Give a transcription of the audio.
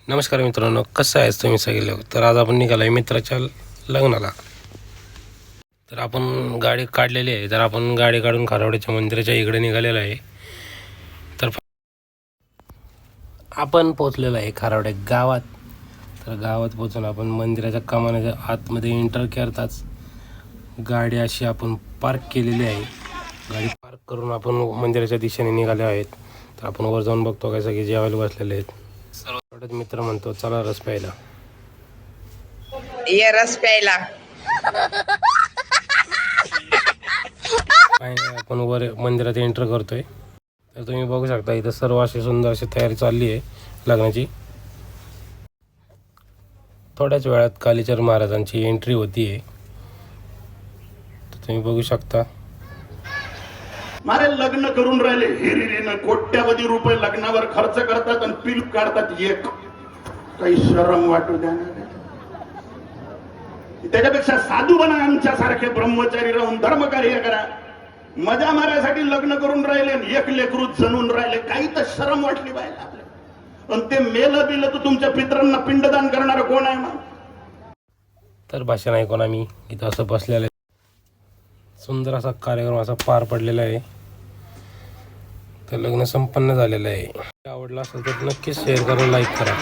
नमस्कार मित्रांनो, कसं आहेस तुम्ही सगळे? तर आज आपण निघालो आहे मित्राच्या लग्नाला. तर आपण गाडी काढलेली आहे. तर आपण गाडी काढून खारावड्याच्या मंदिराच्या इकडे निघालेलो आहे. तर आपण पोचलेलो आहे खारावड्या गावात. तर गावात पोचून आपण मंदिराच्या कमानाच्या आतमध्ये एंटर करताच गाडी अशी आपण पार्क केलेली आहे. गाडी पार्क करून आपण मंदिराच्या दिशेने निघाले आहेत. तर आपण वर जाऊन बघतो काय सगळे जेवायला बसलेले आहेत. सर्वात मित्र म्हणतो चला रस प्यायला. ये रस प्यायला. आपण वर मंदिरात एंटर करतोय. तर तुम्ही बघू शकता इथं सर्व अशी सुंदर अशी तयारी चालली आहे लग्नाची. थोड्याच वेळात कालीचरण महाराजांची एंट्री होती आहे. तर तुम्ही बघू शकता. मारे लग्न करून राहिले हिरिरीनं कोट्यावधी रुपये लग्नावर खर्च करतात आणि पिल काढतात एक. काही शरम वाटू द्या ना. त्याच्यापेक्षा साधू बना, आमच्यासारखे ब्रह्मचारी राहून धर्मकार्य करा. मजा मारायसाठी लग्न करून राहिले, एक लेकरू जणून राहिले. काही तर शरम वाटली पाहिजे आपल्याला. आणि ते मेलं बिलं तर तुमच्या पितरांना पिंडदान करणार कोण आहे मग? तर भाषण ऐकून आम्ही इथं असं बसलेलं आहे. सुंदर असा कार्यक्रम असा पार पडलेला आहे. तर लग्न संपन्न झालेलं आहे. आवडलं असेल तर नक्कीच शेअर करून लाईक करा.